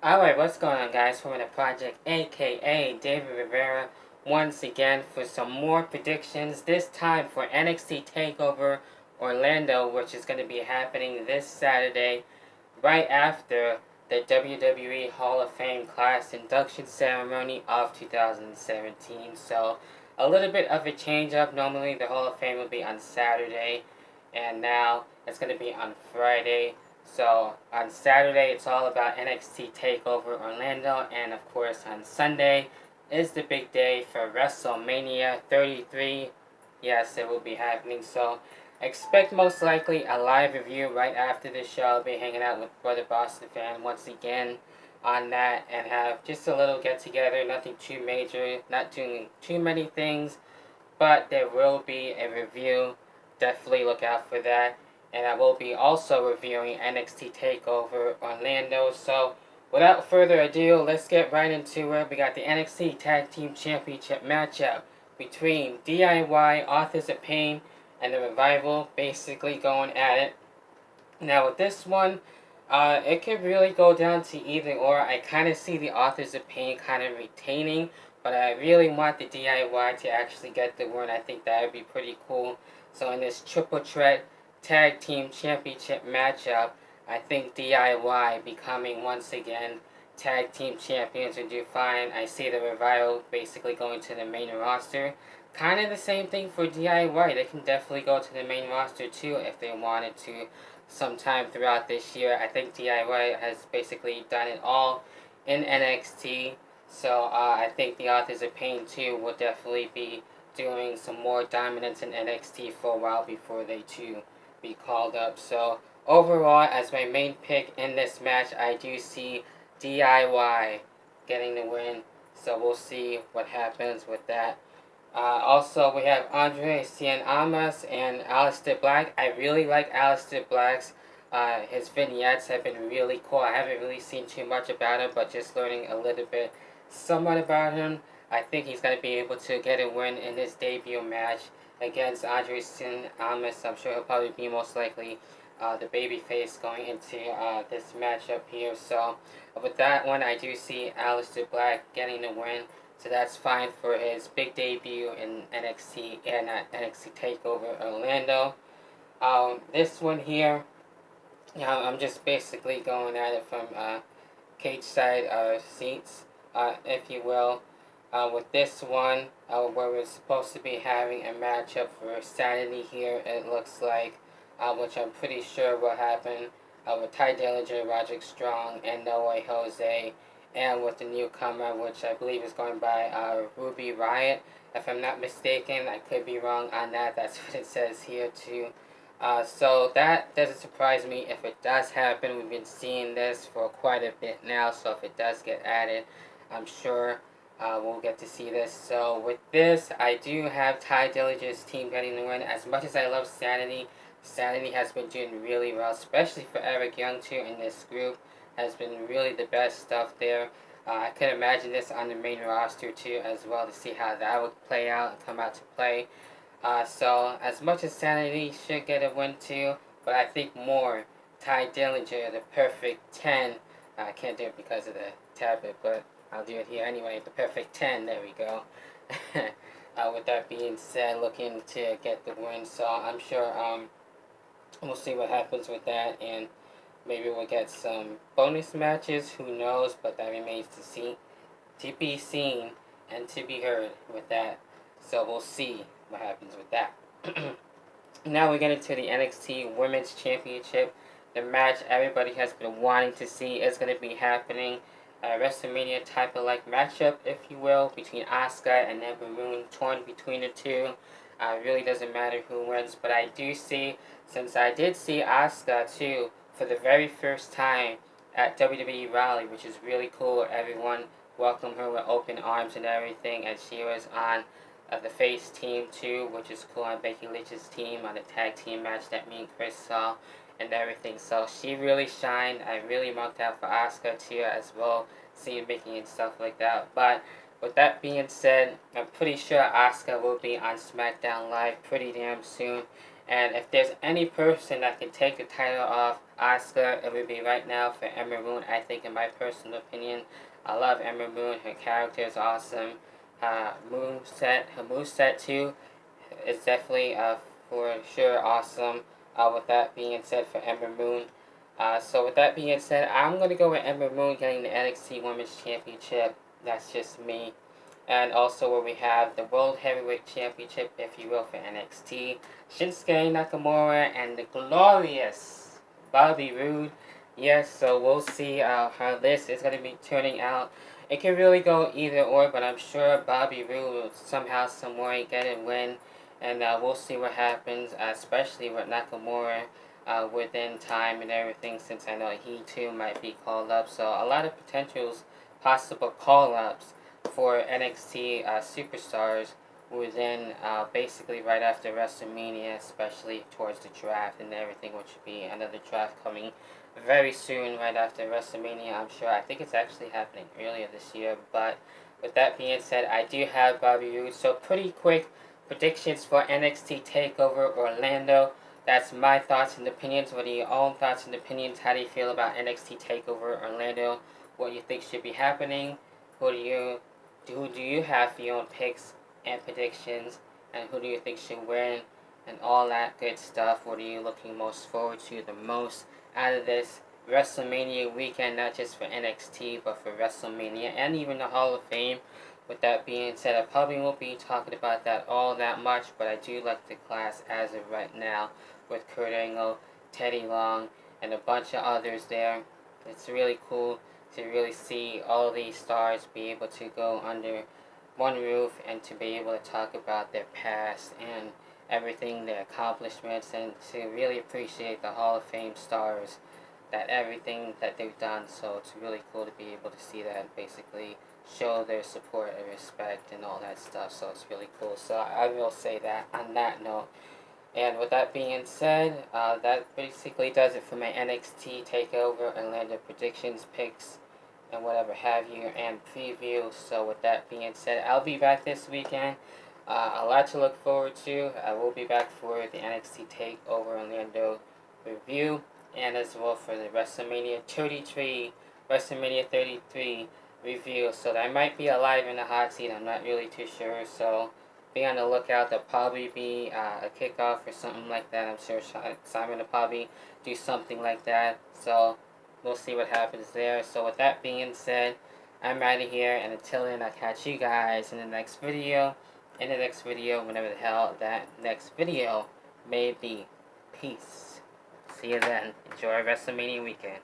Alright, what's going on, guys? From the project, aka David Rivera, once again for some more predictions. This time for NXT Takeover Orlando, which is going to be happening this Saturday, right after the WWE Hall of Fame class induction ceremony of 2017. So, a little bit of a change up. Normally, the Hall of Fame will be on Saturday, and now it's going to be on Friday. So on Saturday, it's all about NXT Takeover Orlando, and of course on Sunday is the big day for WrestleMania 33. Yes, it will be happening. So expect most likely a live review right after the show. I'll be hanging out with Brother Boston Fan once again on that, and have just a little get together. Nothing too major, not doing too many things, but there will be a review. Definitely look out for that. And I will be also reviewing NXT Takeover Orlando. So, without further ado, let's get right into it. We got the NXT Tag Team Championship matchup between DIY, Authors of Pain, and the Revival, basically going at it. Now, with this one, it could really go down to either or. I kind of see the Authors of Pain kind of retaining, but I really want the DIY to actually get the win. I think that would be pretty cool. So, in this triple threat Tag Team Championship matchup, I think DIY becoming once again Tag Team Champions would do fine. I see the Revival basically going to the main roster. Kind of the same thing for DIY. They can definitely go to the main roster too if they wanted to sometime throughout this year. I think DIY has basically done it all in NXT. So I think the Authors of Pain too will definitely be doing some more dominance in NXT for a while before they too be called up. So overall, as my main pick in this match, I do see DIY getting the win. So we'll see what happens with that. Also, we have Andre Cien Almas and Aleister Black. I really like Aleister Black's. His vignettes have been really cool. I haven't really seen too much about him, but just learning a little bit, somewhat about him. I think he's going to be able to get a win in his debut match against Andre Cien Almas. I'm sure he'll probably be most likely the babyface going into this matchup here. So with that one, I do see Aleister Black getting the win. So that's fine for his big debut in NXT and NXT Takeover Orlando. This one here, I'm just basically going at it from cage side seats, if you will. With this one, where we're supposed to be having a matchup for Saturday here, it looks like, which I'm pretty sure will happen, with Ty Dillinger, Roderick Strong, and No Way Jose, and with the newcomer, which I believe is going by Ruby Riott. If I'm not mistaken, I could be wrong on that. That's what it says here too. So that doesn't surprise me if it does happen. We've been seeing this for quite a bit now, so if it does get added, I'm sure we'll get to see this. So with this, I do have Ty Dillinger's team getting the win. As much as I love Sanity, Sanity has been doing really well, especially for Eric Young too in this group. Has been really the best stuff there. I could imagine this on the main roster too as well, to see how that would play out and come out to play. So as much as Sanity should get a win too, but I think more Ty Dillinger, the perfect 10. I can't do it because of the tablet, but I'll do it here anyway. The perfect 10, there we go. With that being said, looking to get the win, so I'm sure we'll see what happens with that, and maybe we'll get some bonus matches, who knows, but that remains to be seen and to be heard with that. So we'll see what happens with that. Now we get into the NXT Women's Championship. The match everybody has been wanting to see is going to be happening. A WrestleMania type of like matchup, if you will, between Asuka and Ember Moon, torn between the two. Really doesn't matter who wins, but I do see, since I did see Asuka too for the very first time at WWE Raleigh, which is really cool. Everyone welcomed her with open arms and everything, and she was on the face team too, which is cool, on Becky Lynch's team, on the tag team match that me and Chris saw and everything. So she really shined. I really marked out for Asuka too as well, seeing Mickey and stuff like that. But with that being said, I'm pretty sure Asuka will be on SmackDown Live pretty damn soon. And if there's any person that can take the title off Asuka, it would be right now for Ember Moon. I think, in my personal opinion, I love Ember Moon. Her character is awesome. Her moveset too is definitely for sure awesome. With that being said, for Ember Moon. So with that being said, I'm gonna go with Ember Moon getting the NXT Women's Championship. That's just me. And also where we have the World Heavyweight Championship, if you will, for NXT. Shinsuke Nakamura and the glorious Bobby Roode. Yes, so we'll see how this is going to be turning out. It can really go either or, but I'm sure Bobby Roode will somehow, some way get a win. And we'll see what happens, especially with Nakamura within time and everything, since I know he too might be called up. So a lot of potentials, possible call-ups for NXT superstars within basically right after WrestleMania, especially towards the draft and everything, which would be another draft coming very soon right after WrestleMania, I'm sure. I think it's actually happening earlier this year, but with that being said, I do have Bobby Roode. So pretty quick predictions for NXT Takeover Orlando. That's my thoughts and opinions. What are your own thoughts and opinions? How do you feel about NXT Takeover Orlando? What you think should be happening? Who do you have for your own picks and predictions? And who do you think should win? And all that good stuff. What are you looking most forward to the most out of this WrestleMania weekend? Not just for NXT, but for WrestleMania and even the Hall of Fame. With that being said, I probably won't be talking about that all that much, but I do like the class as of right now with Kurt Angle, Teddy Long, and a bunch of others there. It's really cool to really see all these stars be able to go under one roof and to be able to talk about their past and everything, their accomplishments, and to really appreciate the Hall of Fame stars, that everything that they've done. So it's really cool to be able to see that and basically show their support and respect and all that stuff. So it's really cool. So I will say that on that note. And with that being said, that basically does it for my NXT Takeover Orlando predictions, picks, and whatever have you, and preview. So with that being said, I'll be back this weekend. A lot to look forward to. I will be back for the NXT Takeover Orlando review, and as well for the WrestleMania 33 review. So I might be alive in the hot seat. I'm not really too sure. So be on the lookout. There'll probably be a kickoff or something like that. I'm sure Simon will probably do something like that. So we'll see what happens there. So with that being said, I'm out of here. And until then, I'll catch you guys in the next video. Whenever the hell that next video may be. Peace. See you then. Enjoy WrestleMania weekend.